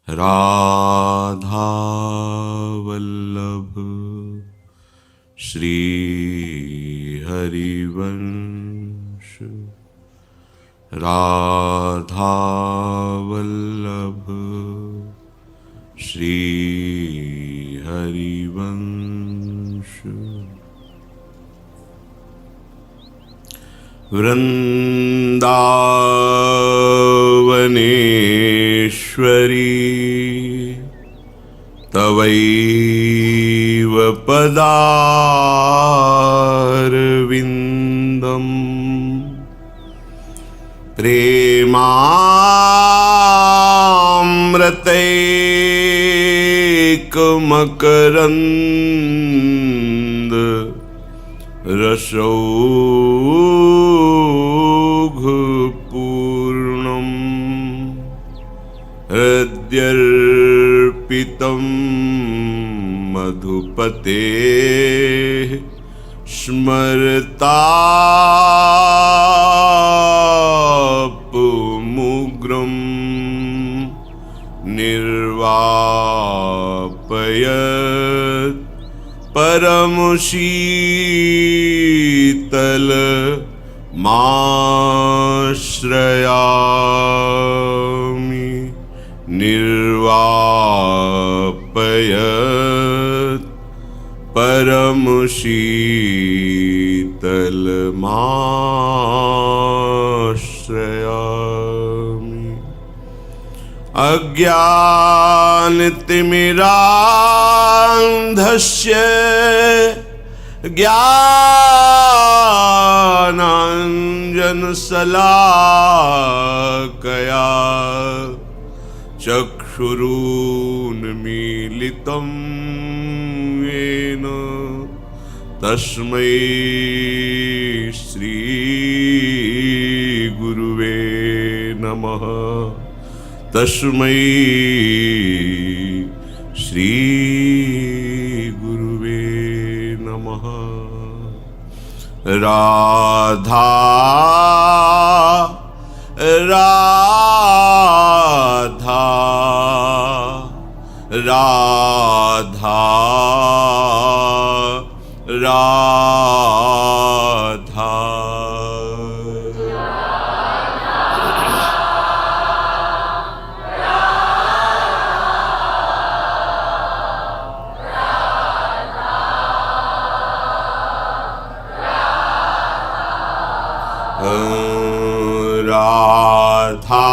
राधा वल्लभ श्री हरिवंश। राधा वल्लभ श्री हरिवंश। वृन्दावनेश्वरी तवैव पदारविन्दम् प्रेमामृतैकमकरन्द रसौघपूर्णम् हृद्यर्पितं मधुपतेः स्मरतापमुग्रं निर्वापयत् परमशीतलमाश्रयामि। निर्वापयत् परमशीतलमाश्रयामि। अज्ञानतिमिरान्धस्य ज्ञानाञ्जनशलाकया चक्षुरुन्मीलितं येन तस्मै श्रीगुरुवे नमः। तस्मै श्रीगुरुवे नमः। राधा राधा राधा राधा। राधा राधा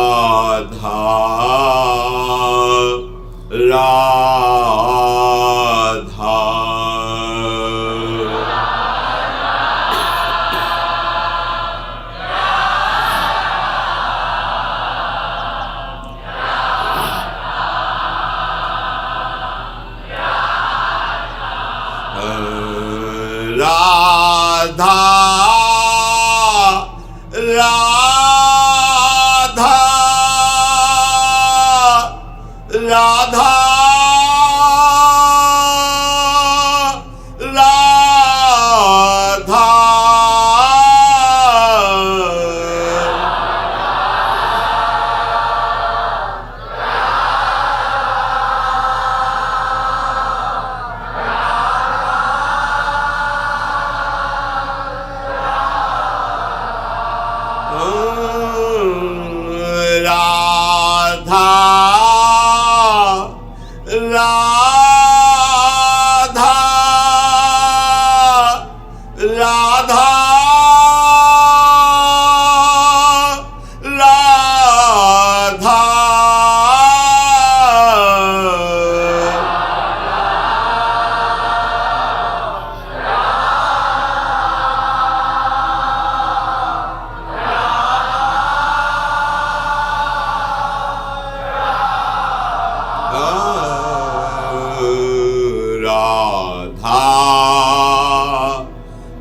राधा राधा। राधा राधा राधा राधा। राधा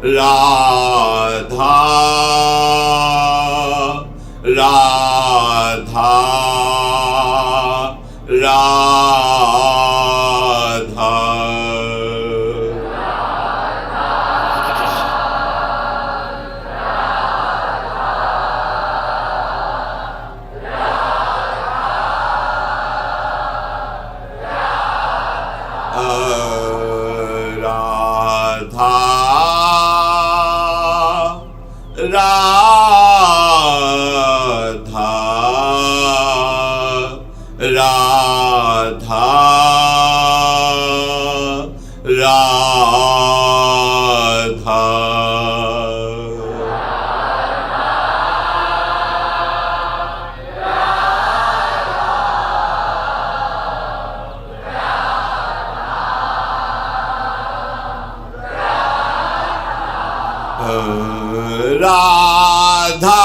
राधा राधा। राधा राधा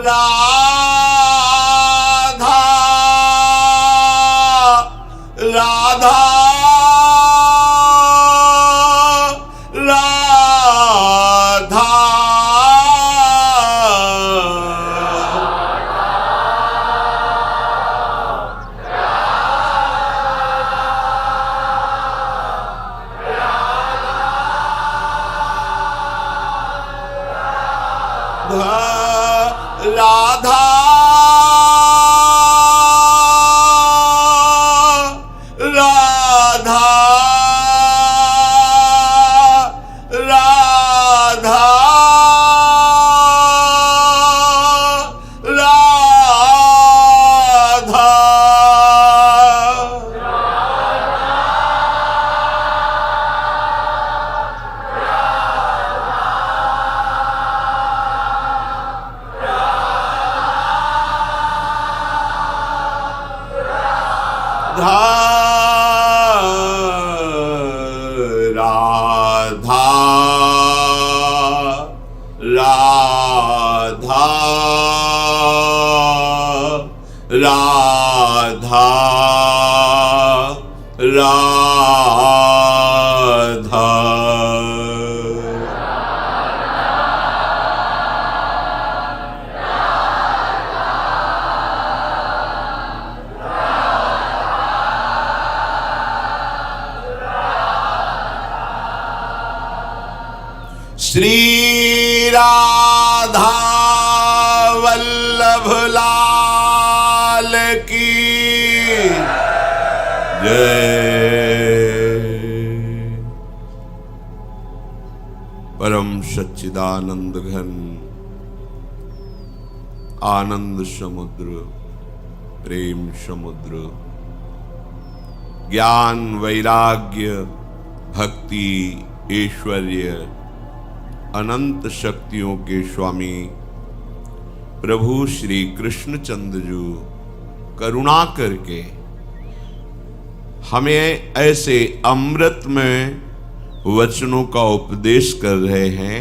राधा राधा राधा राधा राधा राधा राधा राधा राधा श्री राधा वल्लभ लाल की जय। परम सच्चिदानंद घन आनंद समुद्र, प्रेम समुद्र, ज्ञान वैराग्य भक्ति ऐश्वर्य अनंत शक्तियों के स्वामी प्रभु श्री कृष्णचंद्र जी करुणा करके हमें ऐसे अमृतमय वचनों का उपदेश कर रहे हैं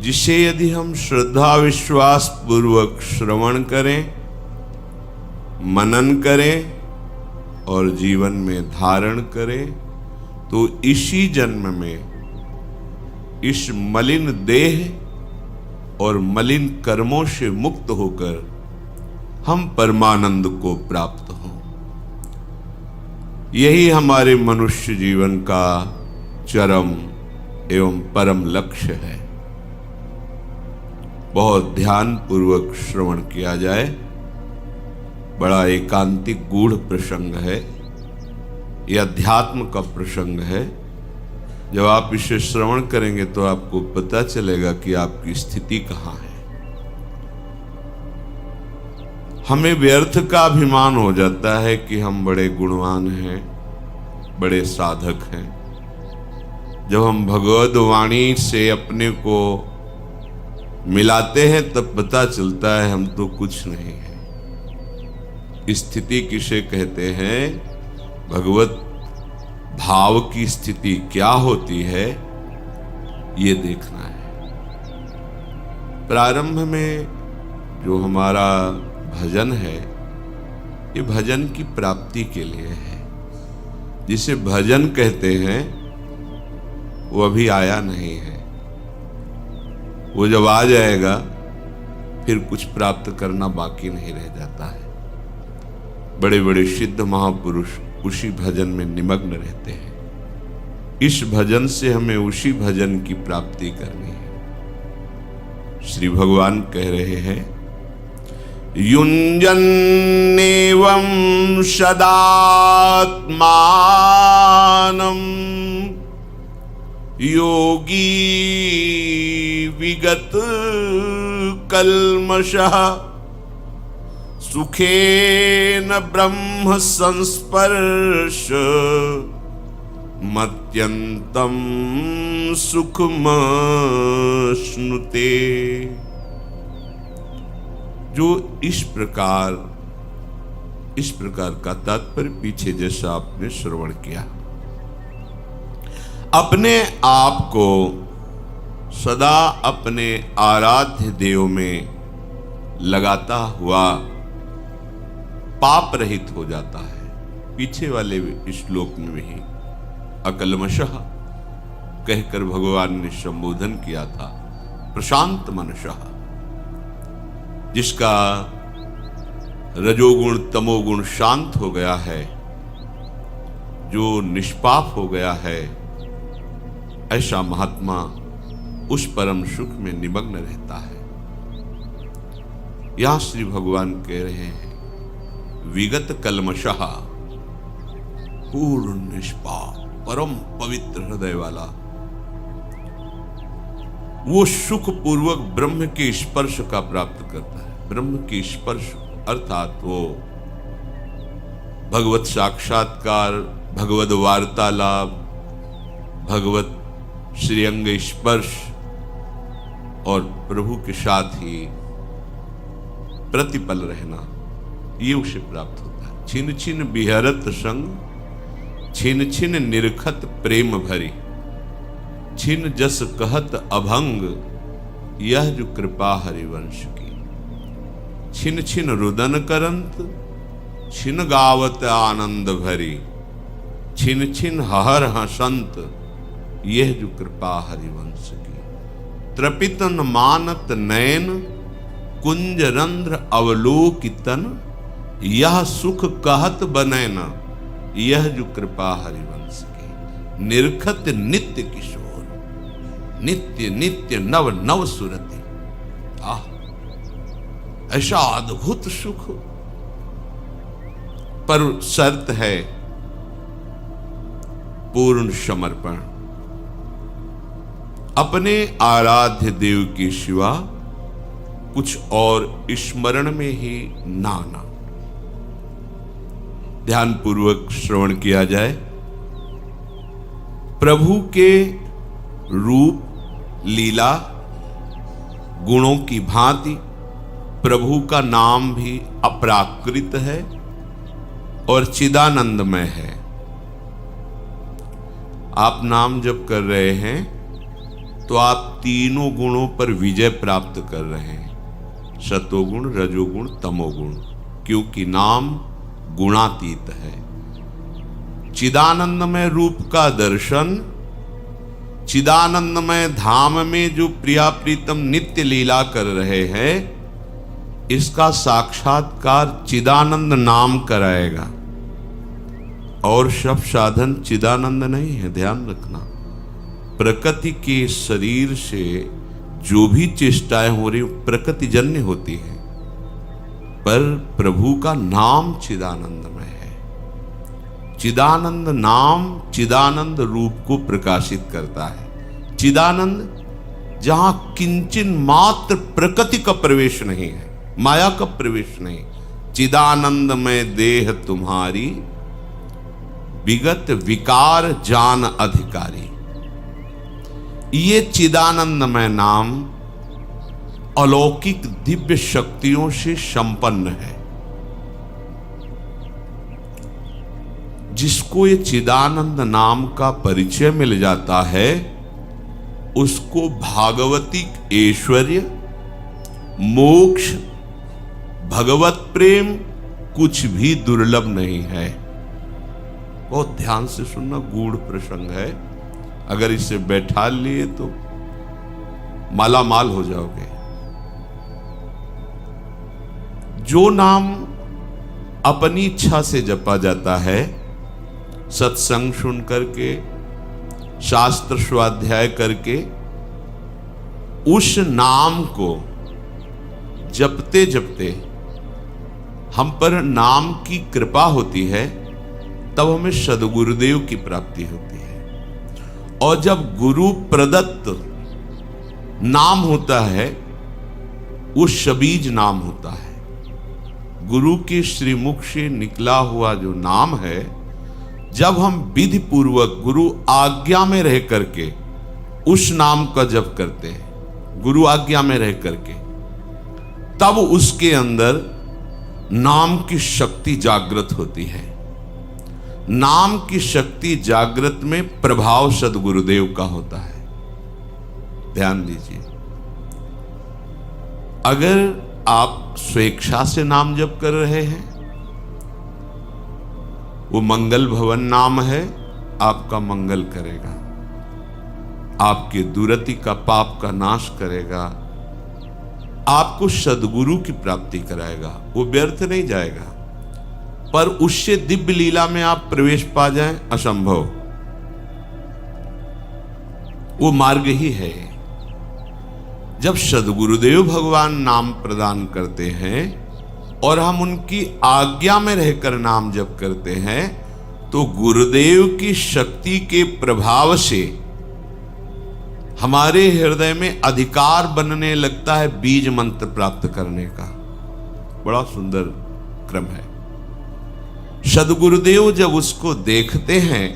जिसे यदि हम श्रद्धा विश्वास पूर्वक श्रवण करें, मनन करें और जीवन में धारण करें तो इसी जन्म में इस मलिन देह और मलिन कर्मों से मुक्त होकर हम परमानंद को प्राप्त हों। यही हमारे मनुष्य जीवन का चरम एवं परम लक्ष्य है। बहुत ध्यान पूर्वक श्रवण किया जाए। बड़ा एकांतिक गूढ़ प्रसंग है, यह अध्यात्म का प्रसंग है। जब आप इसे श्रवण करेंगे तो आपको पता चलेगा कि आपकी स्थिति कहाँ है। हमें व्यर्थ का अभिमान हो जाता है कि हम बड़े गुणवान हैं, बड़े साधक हैं। जब हम भगवद वाणी से अपने को मिलाते हैं तब पता चलता है हम तो कुछ नहीं है। स्थिति किसे कहते हैं? भगवत भाव की स्थिति क्या होती है ये देखना है। प्रारंभ में जो हमारा भजन है ये भजन की प्राप्ति के लिए है। जिसे भजन कहते हैं वो अभी आया नहीं है। वो जब आ जाएगा फिर कुछ प्राप्त करना बाकी नहीं रह जाता है। बड़े बड़े सिद्ध महापुरुष उसी भजन में निमग्न रहते हैं। इस भजन से हमें उसी भजन की प्राप्ति करनी है। श्री भगवान कह रहे हैं, युञ्जन्नेवं सदात्मानं योगी विगत कल्मषः सुखेन ब्रह्म संस्पर्श मत्यंतम सुखमश्नुते। जो इस प्रकार का तात्पर्य पीछे जैसा आपने श्रवण किया, अपने आप को सदा अपने आराध्य देव में लगाता हुआ पाप रहित हो जाता है। पीछे वाले श्लोक में भी अकल्मषः कहकर भगवान ने संबोधन किया था, प्रशांत मनसः, जिसका रजोगुण तमोगुण शांत हो गया है, जो निष्पाप हो गया है, ऐसा महात्मा उस परम सुख में निमग्न रहता है। यहां श्री भगवान कह रहे हैं विगत कल्मषः, पूर्ण निष्पाप परम पवित्र हृदय वाला, वो सुख पूर्वक ब्रह्म के स्पर्श का प्राप्त करता है। ब्रह्म के स्पर्श अर्थात वो भगवत साक्षात्कार, भगवत वार्तालाप, भगवत श्रीअंग स्पर्श और प्रभु के साथ ही प्रतिपल रहना, ये उसे प्राप्त होता है। छिन छिन बिहरत संग, छिन छिन निरखत प्रेम भरी, छिन जस कहत अभंग, यह जो कृपा हरिवंश की। छिन छिन रुदन करंत, छिन गावत आनंद भरी, छिन छिन हहर हसंत, यह जो कृपा हरिवंश की। त्रपितन मानत नयन, कुंज रंध्र अवलोकितन, यह सुख कहत बनैन, यह जो कृपा हरिवंश की। निरखत नित्य किशोर, नित्य नित्य नव नव सुरति। ऐसा अद्भुत सुख, पर शर्त है पूर्ण समर्पण। अपने आराध्य देव के सिवा कुछ और स्मरण में ही ना आना। ध्यान पूर्वक श्रवण किया जाए। प्रभु के रूप, लीला, गुणों की भांति प्रभु का नाम भी अपराकृत है और चिदानंदमय है। आप नाम जप कर रहे हैं तो आप तीनों गुणों पर विजय प्राप्त कर रहे हैं, सतोगुण, रजोगुण, तमोगुण, क्योंकि नाम गुणातीत है। चिदानंदमय रूप का दर्शन, चिदानंदमय धाम में जो प्रिया प्रीतम नित्य लीला कर रहे हैं, इसका साक्षात्कार चिदानंद नाम कराएगा। और सब साधन चिदानंद नहीं है, ध्यान रखना। प्रकृति के शरीर से जो भी चेष्टाएं हो रही प्रकृति जन्य होती है, पर प्रभु का नाम चिदानंदमय है। चिदानंद नाम चिदानंद रूप को प्रकाशित करता है। चिदानंद जहां किंचन मात्र प्रकृति का प्रवेश नहीं है, माया का प्रवेश नहीं। चिदानंदमय देह तुम्हारी, विगत विकार जान अधिकारी। ये चिदानंदमय नाम अलौकिक दिव्य शक्तियों से संपन्न है। जिसको ये चिदानंद नाम का परिचय मिल जाता है, उसको भागवतिक ऐश्वर्य, मोक्ष, भगवत प्रेम कुछ भी दुर्लभ नहीं है। बहुत ध्यान से सुनना, गूढ़ प्रसंग है। अगर इसे बैठा लिए तो माला माल हो जाओगे। जो नाम अपनी इच्छा से जपा जाता है, सत्संग सुन करके, शास्त्र स्वाध्याय करके, उस नाम को जपते जपते हम पर नाम की कृपा होती है, तब हमें सद्गुरुदेव की प्राप्ति होती है। और जब गुरु प्रदत्त नाम होता है, वो शबीज नाम होता है। गुरु के श्रीमुख से निकला हुआ जो नाम है, जब हम विधि पूर्वक गुरु आज्ञा में रह करके उस नाम का जप करते हैं, गुरु आज्ञा में रह करके, तब उसके अंदर नाम की शक्ति जागृत होती है। नाम की शक्ति जागृत में प्रभाव सद्गुरुदेव का होता है। ध्यान दीजिए, अगर आप स्वेच्छा से नाम जप कर रहे हैं, वो मंगल भवन नाम है, आपका मंगल करेगा, आपके दुरति का पाप का नाश करेगा, आपको सद्गुरु की प्राप्ति कराएगा, वो व्यर्थ नहीं जाएगा। पर उससे दिव्य लीला में आप प्रवेश पा जाएं, असंभव। वो मार्ग ही है। जब सद्गुरुदेव भगवान नाम प्रदान करते हैं और हम उनकी आज्ञा में रहकर नाम जप करते हैं, तो गुरुदेव की शक्ति के प्रभाव से हमारे हृदय में अधिकार बनने लगता है बीज मंत्र प्राप्त करने का। बड़ा सुंदर क्रम है। सद्गुरुदेव जब उसको देखते हैं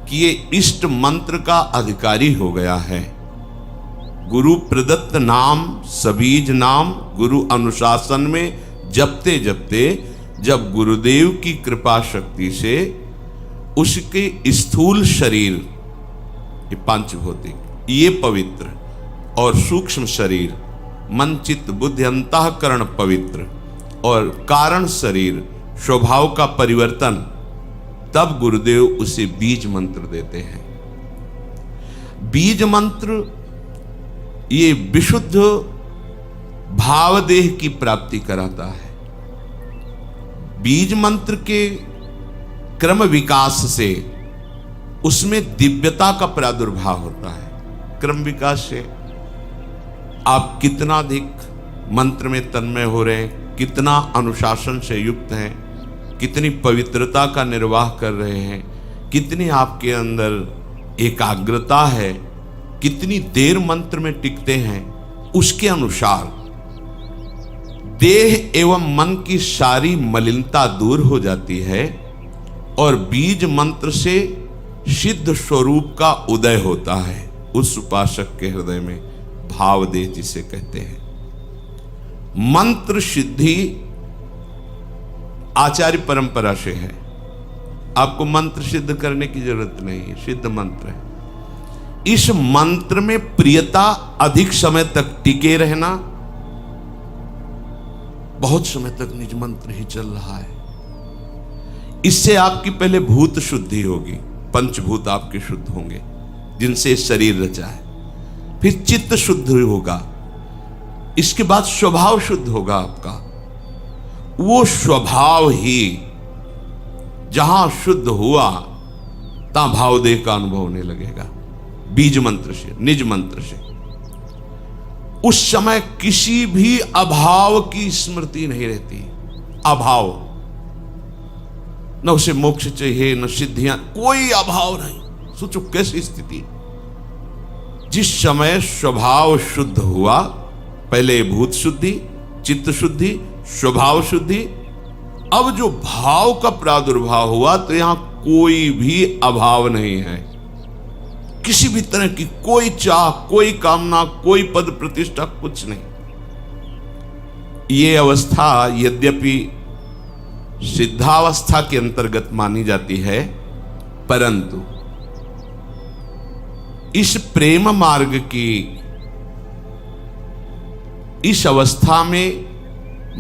कि ये इष्ट मंत्र का अधिकारी हो गया है, गुरु प्रदत्त नाम, सबीज नाम गुरु अनुशासन में जपते जपते जब गुरुदेव की कृपा शक्ति से उसके स्थूल शरीर, ये पांचभौतिक, ये पवित्र, और सूक्ष्म शरीर मन चित्त बुद्धि अंतःकरण पवित्र, और कारण शरीर स्वभाव का परिवर्तन, तब गुरुदेव उसे बीज मंत्र देते हैं। बीज मंत्र ये विशुद्ध भावदेह की प्राप्ति कराता है। बीज मंत्र के क्रम विकास से उसमें दिव्यता का प्रादुर्भाव होता है। क्रम विकास से आप कितना अधिक मंत्र में तन्मय हो रहे हैं, कितना अनुशासन से युक्त हैं, कितनी पवित्रता का निर्वाह कर रहे हैं, कितनी आपके अंदर एकाग्रता है, कितनी देर मंत्र में टिकते हैं, उसके अनुसार देह एवं मन की सारी मलिनता दूर हो जाती है और बीज मंत्र से सिद्ध स्वरूप का उदय होता है उस उपासक के हृदय में। भावदेह जिसे कहते हैं। मंत्र सिद्धि आचार्य परंपरा से है। आपको मंत्र सिद्ध करने की जरूरत नहीं है, सिद्ध मंत्र है। इस मंत्र में प्रियता, अधिक समय तक टिके रहना, बहुत समय तक निज मंत्र ही चल रहा है, इससे आपकी पहले भूत शुद्धि होगी, पंचभूत आपके शुद्ध होंगे जिनसे शरीर रचा है, फिर चित्त शुद्ध होगा, इसके बाद स्वभाव शुद्ध होगा आपका। वो स्वभाव ही जहां शुद्ध हुआ तहां भावदेह का अनुभव होने लगेगा। बीज मंत्र से, निज मंत्र से उस समय किसी भी अभाव की स्मृति नहीं रहती। अभाव, न उसे मोक्ष चाहिए, न सिद्धियां, कोई अभाव नहीं। सोचो कैसी स्थिति। जिस समय स्वभाव शुद्ध हुआ, पहले भूत शुद्धि, चित्त शुद्धि, स्वभाव शुद्धि, अब जो भाव का प्रादुर्भाव हुआ तो यहां कोई भी अभाव नहीं है। किसी भी तरह की कोई चाह, कोई कामना, कोई पद प्रतिष्ठा, कुछ नहीं। ये अवस्था यद्यपि सिद्धावस्था के अंतर्गत मानी जाती है, परंतु इस प्रेम मार्ग की इस अवस्था में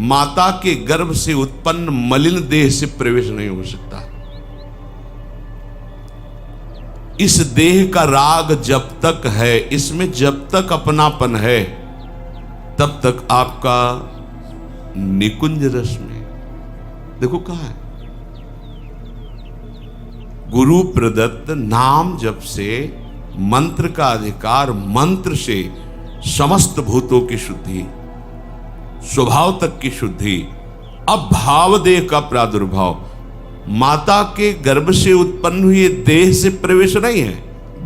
माता के गर्भ से उत्पन्न मलिन देह से प्रवेश नहीं हो सकता। इस देह का राग जब तक है, इसमें जब तक अपनापन है, तब तक आपका निकुंज रस में, देखो कहां है, गुरु प्रदत्त नाम जप से मंत्र का अधिकार, मंत्र से समस्त भूतों की शुद्धि, स्वभाव तक की शुद्धि, अब भावदेह का प्रादुर्भाव, माता के गर्भ से उत्पन्न हुए देह से प्रवेश नहीं है,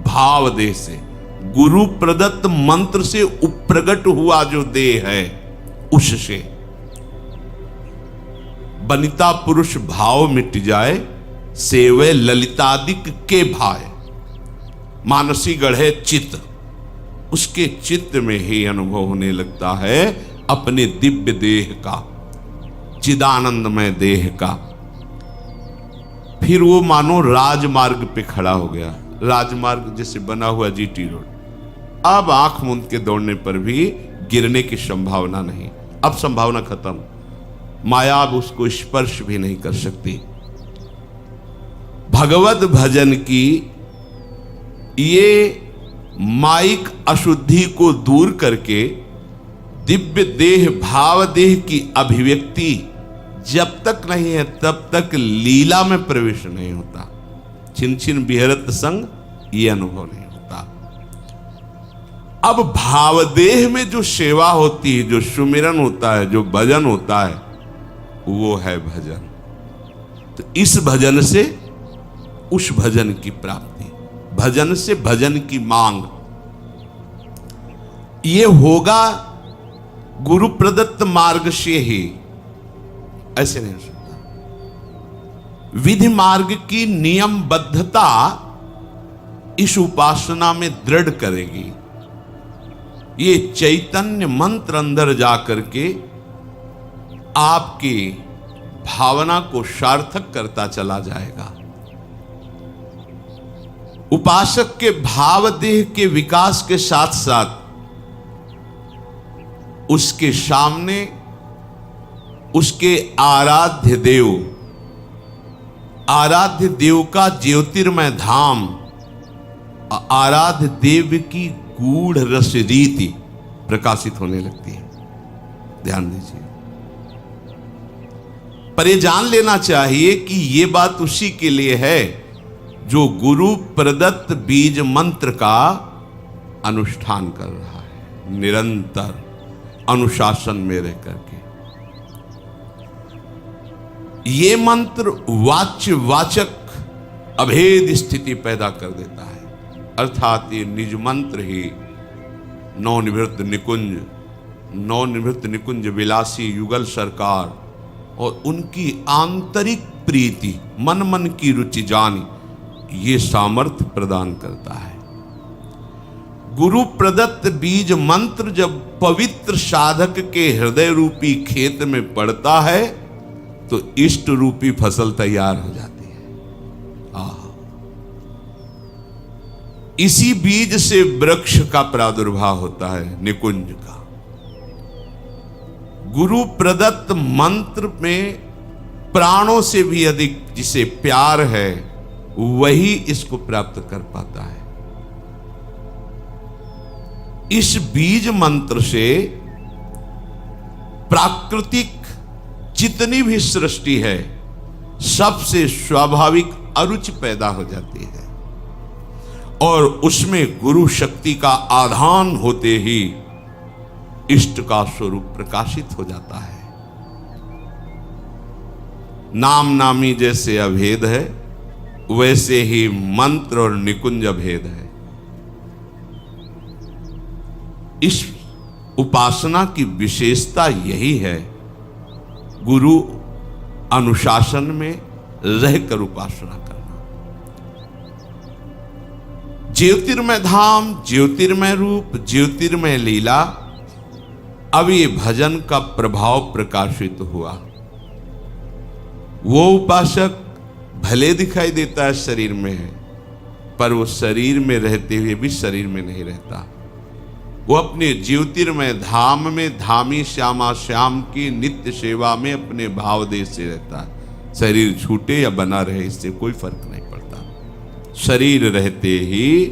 भावदेह से, गुरु प्रदत्त मंत्र से उप्रगट हुआ जो देह है उससे। बनिता पुरुष भाव मिट जाए, सेवे ललितादिक के भाय, मानसी गढ़े चित्त, उसके चित्त में ही अनुभव होने लगता है अपने दिव्य देह का, चिदानंदमय देह का। फिर वो मानो राजमार्ग पे खड़ा हो गया, राजमार्ग जैसे बना हुआ जीटी रोड। अब आंख मूंद के दौड़ने पर भी गिरने की संभावना नहीं, अब संभावना खत्म, माया अब उसको स्पर्श भी नहीं कर सकती। भगवत भजन की ये माइक अशुद्धि को दूर करके दिव्य देह भाव देह की अभिव्यक्ति जब तक नहीं है तब तक लीला में प्रवेश नहीं होता। छिन छिन बिहरत संग ये अनुभव नहीं होता। अब भावदेह में जो सेवा होती है, जो सुमिरन होता है, जो भजन होता है, वो है भजन। तो इस भजन से उस भजन की प्राप्ति, भजन से भजन की मांग, ये होगा गुरु प्रदत्त मार्ग से ही, ऐसे नहीं हो सकता। विधि मार्ग की नियमबद्धता इस उपासना में दृढ़ करेगी। ये चैतन्य मंत्र अंदर जाकर के आपकी भावना को सार्थक करता चला जाएगा। उपासक के भाव देह के विकास के साथ साथ उसके सामने उसके आराध्य देव का ज्योतिर्मय धाम, आराध्य देव की गूढ़ रस रीति प्रकाशित होने लगती है। ध्यान दीजिए, पर ये जान लेना चाहिए कि ये बात उसी के लिए है जो गुरु प्रदत्त बीज मंत्र का अनुष्ठान कर रहा है, निरंतर अनुशासन में रह करके। ये मंत्र वाच्य वाचक अभेद स्थिति पैदा कर देता है, अर्थात ये निज मंत्र ही नवनिवृत्त निकुंज विलासी युगल सरकार और उनकी आंतरिक प्रीति, मन मन की रुचि जानी, ये सामर्थ्य प्रदान करता है। गुरु प्रदत्त बीज मंत्र जब पवित्र साधक के हृदय रूपी खेत में पड़ता है तो इष्ट रूपी फसल तैयार हो जाती है। इसी बीज से वृक्ष का प्रादुर्भाव होता है, निकुंज का। गुरु प्रदत्त मंत्र में प्राणों से भी अधिक जिसे प्यार है वही इसको प्राप्त कर पाता है। इस बीज मंत्र से प्राकृतिक जितनी भी सृष्टि है सबसे स्वाभाविक अरुचि पैदा हो जाती है और उसमें गुरु शक्ति का आधान होते ही इष्ट का स्वरूप प्रकाशित हो जाता है। नाम नामी जैसे अभेद है वैसे ही मंत्र और निकुंज अभेद है। इस उपासना की विशेषता यही है, गुरु अनुशासन में रहकर उपासना करना। ज्योतिर्मय धाम, ज्योतिर्मय रूप, ज्योतिर्मय लीला, अब ये भजन का प्रभाव प्रकाशित हुआ। वो उपासक भले दिखाई देता है शरीर में है, पर वो शरीर में रहते हुए भी शरीर में नहीं रहता। वो अपने ज्योतिर्मय धाम में धामी श्यामा श्याम की नित्य सेवा में अपने भाव देश से रहता है। शरीर छूटे या बना रहे इससे कोई फर्क नहीं पड़ता। शरीर रहते ही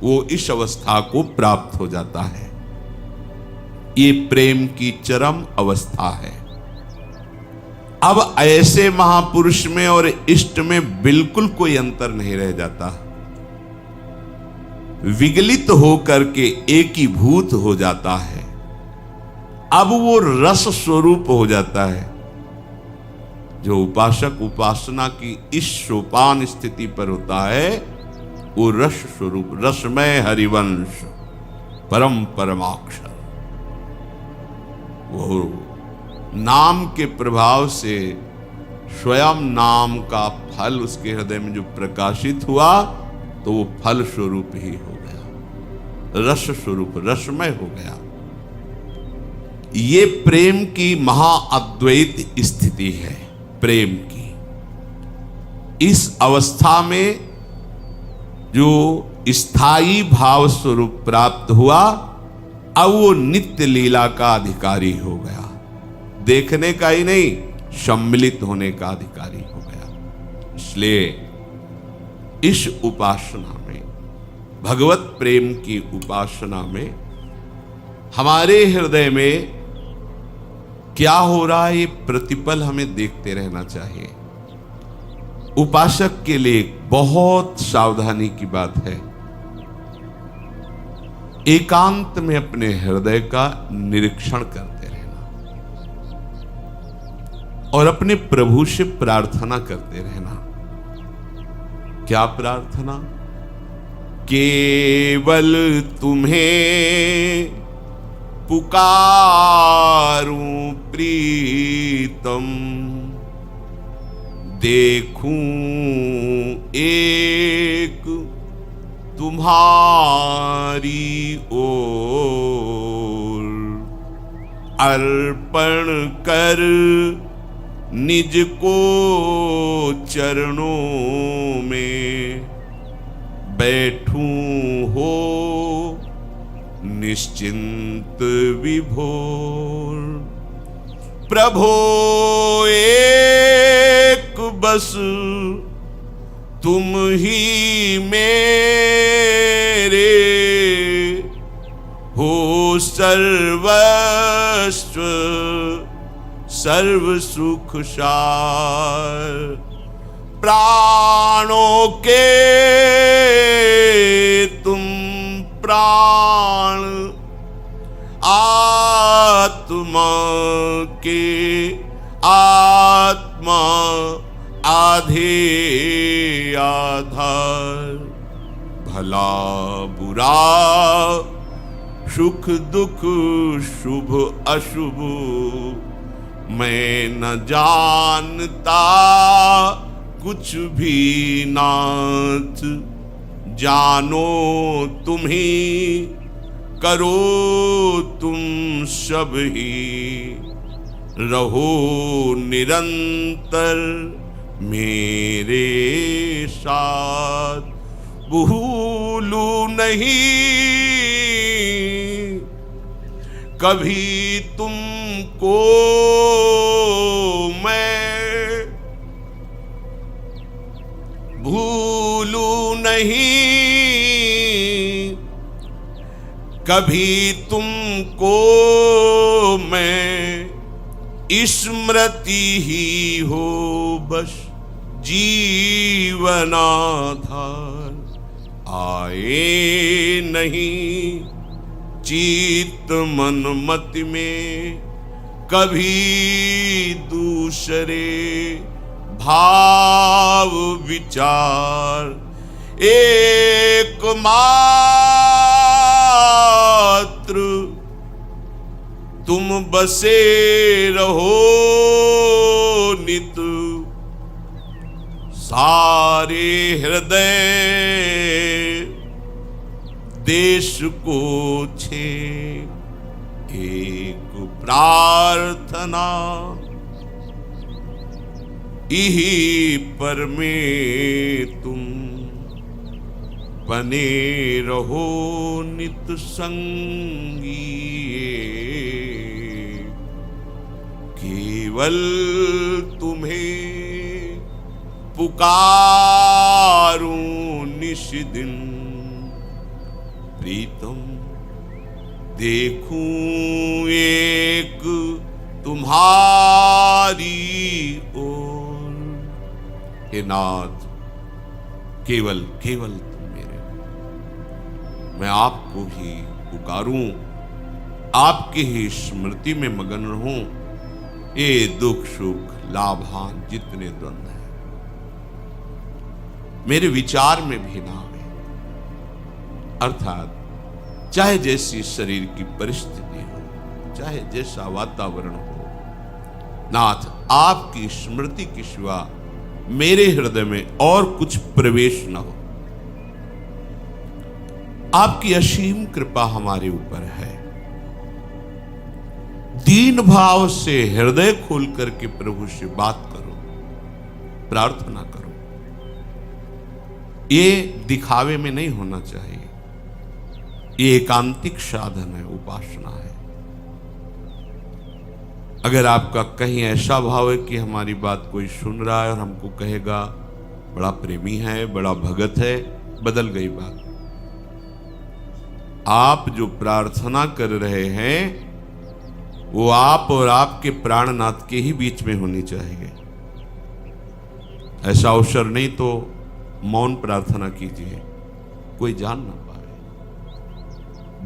वो इस अवस्था को प्राप्त हो जाता है। ये प्रेम की चरम अवस्था है। अब ऐसे महापुरुष में और इष्ट में बिल्कुल कोई अंतर नहीं रह जाता। विगलित होकर के एकीभूत हो जाता है। अब वो रस स्वरूप हो जाता है। जो उपासक उपासना की इस सोपान स्थिति पर होता है वो रस स्वरूप, रसमय हरिवंश, परम परमाक्षर, वो नाम के प्रभाव से स्वयं नाम का फल उसके हृदय में जो प्रकाशित हुआ तो वो फल स्वरूप ही हो गया, रस स्वरूप, रसमय हो गया। ये प्रेम की महाअद्वैत स्थिति है। प्रेम की इस अवस्था में जो स्थायी भाव स्वरूप प्राप्त हुआ, अब वो नित्य लीला का अधिकारी हो गया। देखने का ही नहीं, सम्मिलित होने का अधिकारी हो गया। इसलिए इस उपासना में, भगवत प्रेम की उपासना में, हमारे हृदय में क्या हो रहा है ये प्रतिपल हमें देखते रहना चाहिए। उपासक के लिए बहुत सावधानी की बात है, एकांत में अपने हृदय का निरीक्षण करते रहना और अपने प्रभु से प्रार्थना करते रहना। क्या प्रार्थना? केवल तुम्हें पुकारूं प्रीतम, देखूं एक तुम्हारी ओर, अर्पण कर निज को चरणों में, बैठूं हो निश्चिंत विभोर। प्रभो एक बस तुम ही मेरे, हो सर्वस्व सर्व सुख सार। प्राणों के तुम प्राण, आत्मा के आत्मा, आधे आधार। भला बुरा सुख दुख शुभ अशुभ, मैं न जानता कुछ भी नाथ। जानो तुम्ही करो तुम सब ही, रहो निरंतर मेरे साथ। भूलू नहीं कभी तुमको मैं, भूलू नहीं कभी तुमको मैं। स्मृति ही हो बस जीवनाधार। आए नहीं चित्त मन मति में कभी दूसरे भाव विचार। एकमात्र तुम बसे रहो नित, सारे हृदय देश को छे एक प्रार्थना। इही पर में तुम बने रहो नित संगी। केवल तुम्हें पुकारूं निश दिन, प्रीतम देखूं एक तुम्हारी ओर। हे नाथ, केवल केवल तुम मेरे हो। मैं आपको ही पुकारूं, आपकी ही स्मृति में मगन रहूं। ये दुख सुख लाभान जितने द्वंद्व हैं मेरे विचार में भी ना आए। अर्थात चाहे जैसी शरीर की परिस्थिति हो, चाहे जैसा वातावरण हो, नाथ आपकी स्मृति के सिवा मेरे हृदय में और कुछ प्रवेश न हो। आपकी असीम कृपा हमारे ऊपर है। दीन भाव से हृदय खोल करके प्रभु से बात करो, प्रार्थना करो। ये दिखावे में नहीं होना चाहिए, ये एकांतिक साधन है, उपासना है। अगर आपका कहीं ऐसा भाव है कि हमारी बात कोई सुन रहा है और हमको कहेगा बड़ा प्रेमी है, बड़ा भगत है, बदल गई बात। आप जो प्रार्थना कर रहे हैं वो आप और आपके प्राणनाथ के ही बीच में होनी चाहिए। ऐसा अवसर नहीं तो मौन प्रार्थना कीजिए, कोई जान ना पाए।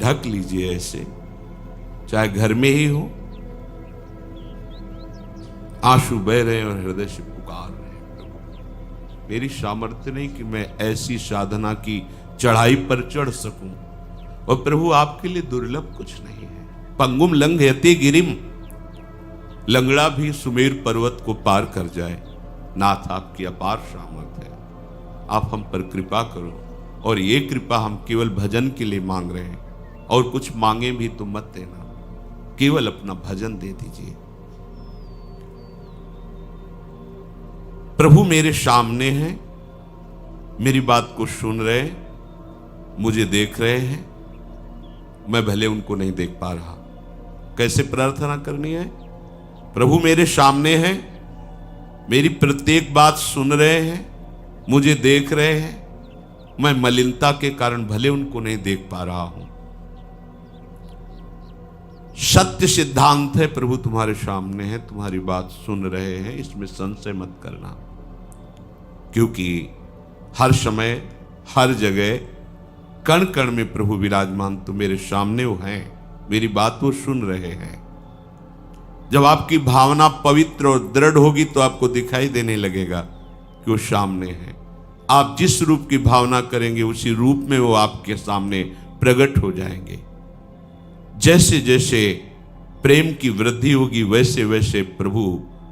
ढक लीजिए ऐसे, चाहे घर में ही हो, आंसू बह रहे हैं और हृदय से पुकार रहे हैं, प्रभु मेरी सामर्थ्य नहीं कि मैं ऐसी साधना की चढ़ाई पर चढ़ सकूं, और प्रभु आपके लिए दुर्लभ कुछ नहीं है। पंगुम लंघयते गिरिम, लंगड़ा भी सुमेर पर्वत को पार कर जाए। नाथ आपकी अपार सामर्थ्य है, आप हम पर कृपा करो। और ये कृपा हम केवल भजन के लिए मांग रहे हैं, और कुछ मांगे भी तो मत देना, केवल अपना भजन दे दीजिए। प्रभु मेरे सामने हैं, मेरी बात को सुन रहे हैं, मुझे देख रहे हैं, मैं भले उनको नहीं देख पा रहा। कैसे प्रार्थना करनी है? प्रभु मेरे सामने हैं, मेरी प्रत्येक बात सुन रहे हैं, मुझे देख रहे हैं, मैं मलिनता के कारण भले उनको नहीं देख पा रहा हूं। सत्य सिद्धांत है, प्रभु तुम्हारे सामने है, तुम्हारी बात सुन रहे हैं, इसमें संशय मत करना। क्योंकि हर समय हर जगह कण कण में प्रभु विराजमान तो मेरे सामने वो हैं, मेरी बात वो सुन रहे हैं। जब आपकी भावना पवित्र और दृढ़ होगी तो आपको दिखाई देने लगेगा कि वो सामने है। आप जिस रूप की भावना करेंगे उसी रूप में वो आपके सामने प्रकट हो जाएंगे। जैसे जैसे प्रेम की वृद्धि होगी वैसे वैसे प्रभु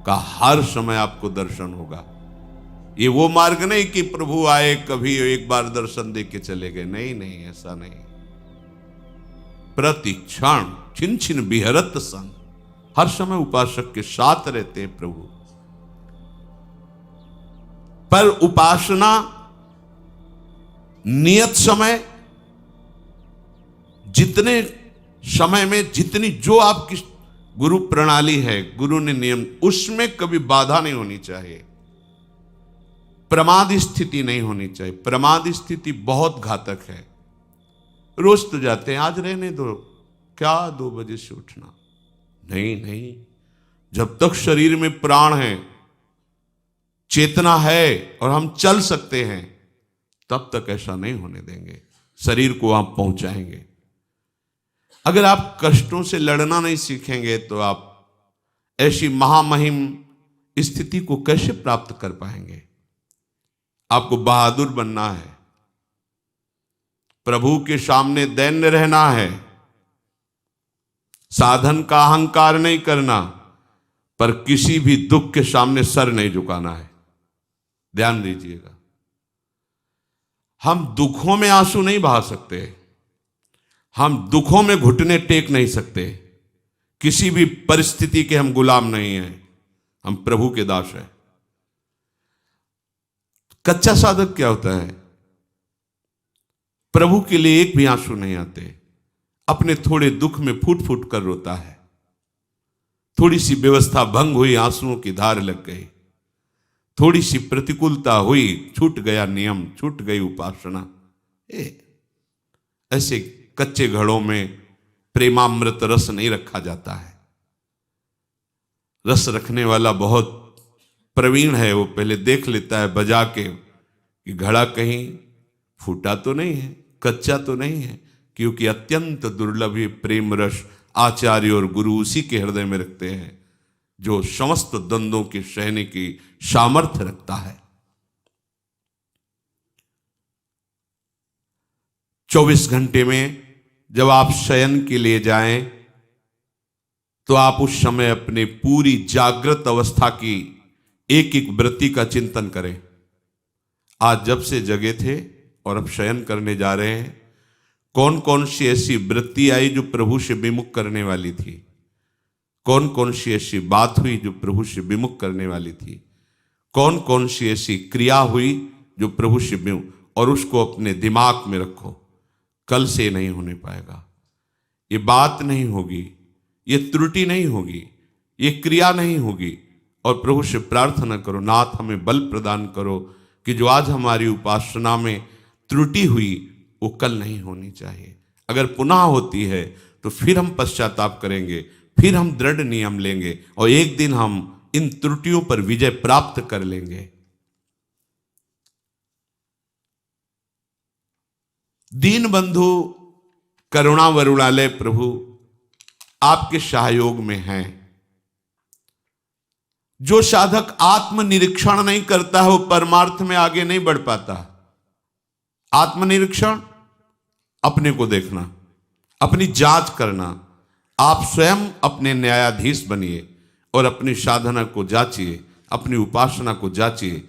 का हर समय आपको दर्शन होगा। ये वो मार्ग नहीं कि प्रभु आए कभी एक बार दर्शन दे के चले गए, नहीं नहीं, ऐसा नहीं। प्रति क्षण छिन छिन बिहरत संग, हर समय उपासक के साथ रहते हैं प्रभु। पर उपासना नियत समय, जितने समय में जितनी जो आपकी गुरु प्रणाली है, गुरु ने नियम, उसमें कभी बाधा नहीं होनी चाहिए, प्रमाद स्थिति नहीं होनी चाहिए। प्रमाद स्थिति बहुत घातक है। रोज तो जाते हैं, आज रहने दो, क्या 2 बजे से उठना, नहीं नहीं, जब तक शरीर में प्राण है, चेतना है और हम चल सकते हैं, तब तक ऐसा नहीं होने देंगे, शरीर को आप पहुंचाएंगे। अगर आप कष्टों से लड़ना नहीं सीखेंगे तो आप ऐसी महामहिम स्थिति को कैसे प्राप्त कर पाएंगे? आपको बहादुर बनना है, प्रभु के सामने दैन्य रहना है, साधन का अहंकार नहीं करना, पर किसी भी दुख के सामने सर नहीं झुकाना है। ध्यान दीजिएगा, हम दुखों में आंसू नहीं बहा सकते, हम दुखों में घुटने टेक नहीं सकते, किसी भी परिस्थिति के हम गुलाम नहीं हैं, हम प्रभु के दास हैं। कच्चा साधक क्या होता है? प्रभु के लिए एक भी आंसू नहीं आते, अपने थोड़े दुख में फूट फूट कर रोता है। थोड़ी सी व्यवस्था भंग हुई, आंसुओं की धार लग गई, थोड़ी सी प्रतिकूलता हुई, छूट गया नियम, छूट गई उपासना। ऐसे कच्चे घड़ों में प्रेमामृत रस नहीं रखा जाता है। रस रखने वाला बहुत प्रवीण है, वो पहले देख लेता है बजा के कि घड़ा कहीं फूटा तो नहीं है, कच्चा तो नहीं है, क्योंकि अत्यंत दुर्लभ ये प्रेम रस आचार्य और गुरु उसी के हृदय में रखते हैं जो समस्त द्वंद्वों के सहने की सामर्थ्य रखता है। 24 घंटे में जब आप शयन के लिए जाएं तो आप उस समय अपने पूरी जागृत अवस्था की एक एक वृत्ति का चिंतन करें। आज जब से जगे थे और अब शयन करने जा रहे हैं, कौन कौन सी ऐसी वृत्ति आई जो प्रभु से विमुख करने वाली थी, कौन कौन सी ऐसी बात हुई जो प्रभु से विमुख करने वाली थी, कौन कौन सी ऐसी क्रिया हुई जो प्रभु से विमुख, और उसको अपने दिमाग में रखो। कल से नहीं होने पाएगा, ये बात नहीं होगी, ये त्रुटि नहीं होगी, ये क्रिया नहीं होगी। और प्रभु से प्रार्थना करो, नाथ हमें बल प्रदान करो कि जो आज हमारी उपासना में त्रुटि हुई वो कल नहीं होनी चाहिए। अगर पुनः होती है तो फिर हम पश्चाताप करेंगे, फिर हम दृढ़ नियम लेंगे और एक दिन हम इन त्रुटियों पर विजय प्राप्त कर लेंगे। दीन बंधु करुणा वरुणालय प्रभु आपके सहयोग में हैं। जो साधक आत्मनिरीक्षण नहीं करता है वो परमार्थ में आगे नहीं बढ़ पाता। आत्मनिरीक्षण, अपने को देखना, अपनी जांच करना। आप स्वयं अपने न्यायाधीश बनिए और अपनी साधना को जांचिए, अपनी उपासना को जांचिए।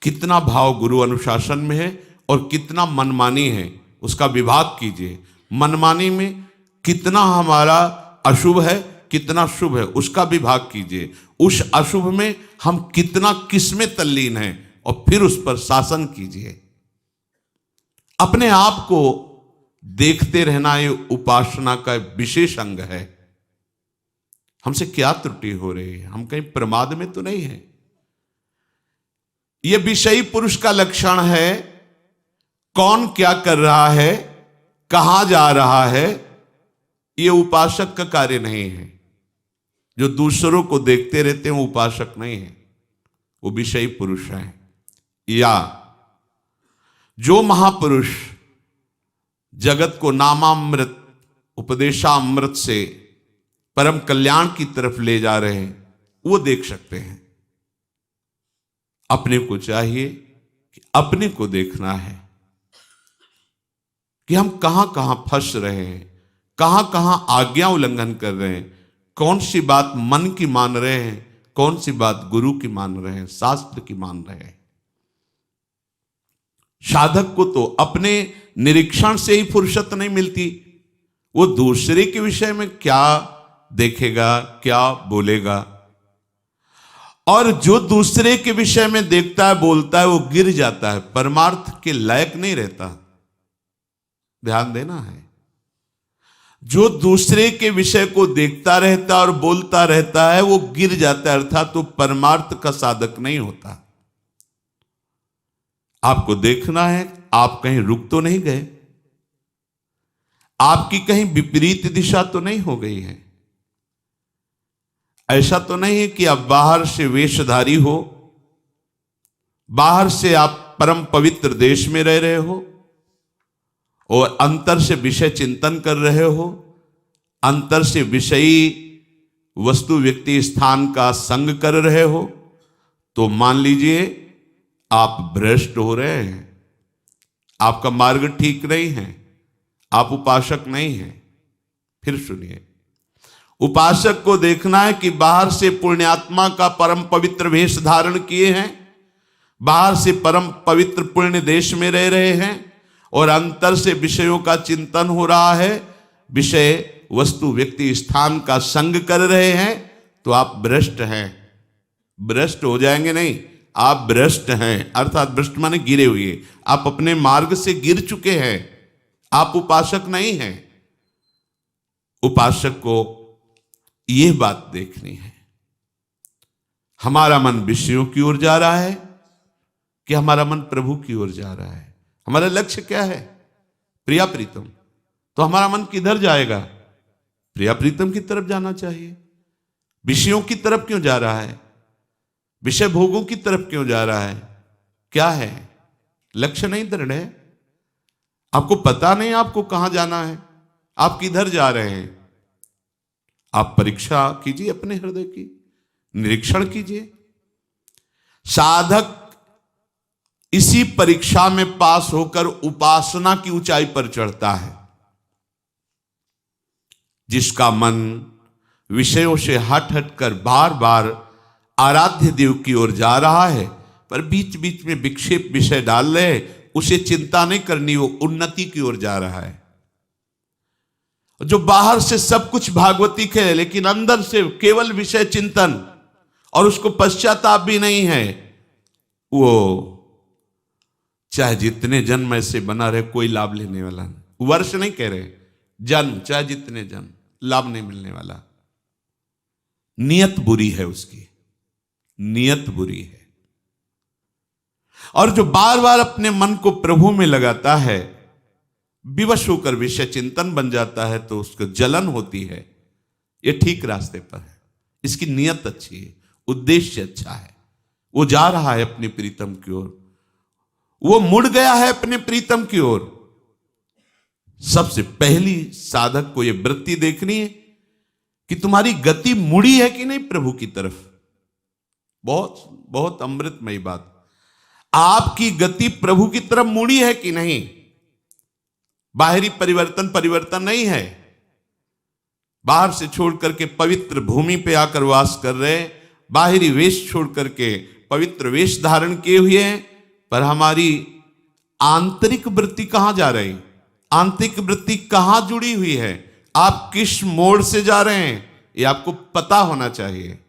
कितना भाव गुरु अनुशासन में है और कितना मनमानी है उसका विभाग कीजिए। मनमानी में कितना हमारा अशुभ है, कितना शुभ है उसका विभाग कीजिए। उस अशुभ में हम कितना किसमें तल्लीन हैं और फिर उस पर शासन कीजिए। अपने आप को देखते रहना ये उपासना का विशेष अंग है। हमसे क्या त्रुटि हो रही है, हम कहीं प्रमाद में तो नहीं है। यह विषयी पुरुष का लक्षण है। कौन क्या कर रहा है, कहां जा रहा है, यह उपासक का कार्य नहीं है। जो दूसरों को देखते रहते हैं वो उपासक नहीं है, वो विषयी पुरुष है। या जो महापुरुष जगत को नामामृत उपदेशामृत से परम कल्याण की तरफ ले जा रहे हैं वो देख सकते हैं। अपने को चाहिए कि अपने को देखना है कि हम कहां कहां फंस रहे हैं, कहां कहां आज्ञा उल्लंघन कर रहे हैं, कौन सी बात मन की मान रहे हैं, कौन सी बात गुरु की मान रहे हैं, शास्त्र की मान रहे हैं। साधक को तो अपने निरीक्षण से ही फुर्सत नहीं मिलती। वो दूसरे के विषय में क्या देखेगा, क्या बोलेगा। और जो दूसरे के विषय में देखता है, बोलता है, वो गिर जाता है, परमार्थ के लायक नहीं रहता। ध्यान देना है। जो दूसरे के विषय को देखता रहता और बोलता रहता है वो गिर जाता है, अर्थात तो परमार्थ का साधक नहीं होता। आपको देखना है आप कहीं रुक तो नहीं गए, आपकी कहीं विपरीत दिशा तो नहीं हो गई है। ऐसा तो नहीं है कि आप बाहर से वेशधारी हो, बाहर से आप परम पवित्र देश में रह रहे हो और अंतर से विषय चिंतन कर रहे हो, अंतर से विषयी वस्तु व्यक्ति स्थान का संग कर रहे हो, तो मान लीजिए आप भ्रष्ट हो रहे हैं, आपका मार्ग ठीक नहीं है, आप उपासक नहीं हैं। फिर सुनिए, उपासक को देखना है कि बाहर से पुण्यात्मा का परम पवित्र वेश धारण किए हैं, बाहर से परम पवित्र पुण्य देश में रह रहे हैं और अंतर से विषयों का चिंतन हो रहा है, विषय वस्तु व्यक्ति स्थान का संग कर रहे हैं, तो आप भ्रष्ट हैं। भ्रष्ट हो जाएंगे नहीं, आप भ्रष्ट हैं, अर्थात भ्रष्ट माने गिरे हुए। आप अपने मार्ग से गिर चुके हैं, आप उपासक नहीं हैं। उपासक को यह बात देखनी है, हमारा मन विषयों की ओर जा रहा है कि हमारा मन प्रभु की ओर जा रहा है। हमारा लक्ष्य क्या है? प्रिया प्रीतम। तो हमारा मन किधर जाएगा? प्रिया प्रीतम की तरफ जाना चाहिए। विषयों की तरफ क्यों जा रहा है? विषय भोगों की तरफ क्यों जा रहा है? क्या है? लक्ष्य नहीं दृढ़ है, आपको पता नहीं आपको कहां जाना है, आप किधर जा रहे हैं। आप परीक्षा कीजिए अपने हृदय की, निरीक्षण कीजिए। साधक इसी परीक्षा में पास होकर उपासना की ऊंचाई पर चढ़ता है। जिसका मन विषयों से हट कर बार बार आराध्य देव की ओर जा रहा है, पर बीच बीच में विक्षेप विषय डाल रहे, उसे चिंता नहीं करनी, वो उन्नति की ओर जा रहा है। जो बाहर से सब कुछ भागवती के है, लेकिन अंदर से केवल विषय चिंतन और उसको पश्चाताप भी नहीं है, वो चाहे जितने जन्म ऐसे बना रहे कोई लाभ लेने वाला नहीं। वर्ष नहीं कह रहे, जन्म चाहे जितने जन्म, लाभ नहीं मिलने वाला। नियत बुरी है उसकी, नियत बुरी है। और जो बार बार अपने मन को प्रभु में लगाता है, विवश होकर विषय चिंतन बन जाता है, तो उसको जलन होती है, ये ठीक रास्ते पर है। इसकी नियत अच्छी है, उद्देश्य अच्छा है, वो जा रहा है अपने प्रीतम की ओर, वो मुड़ गया है अपने प्रीतम की ओर। सबसे पहली साधक को यह वृत्ति देखनी है कि तुम्हारी गति मुड़ी है कि नहीं प्रभु की तरफ। बहुत बहुत अमृतमयी बात, आपकी गति प्रभु की तरफ मुड़ी है कि नहीं। बाहरी परिवर्तन नहीं है, बाहर से छोड़ करके पवित्र भूमि पे आकर वास कर रहे, बाहरी वेश छोड़ करके पवित्र वेश धारण किए हुए हैं, पर हमारी आंतरिक वृत्ति कहां जा रही, आंतरिक वृत्ति कहां जुड़ी हुई है, आप किस मोड़ से जा रहे हैं, ये आपको पता होना चाहिए।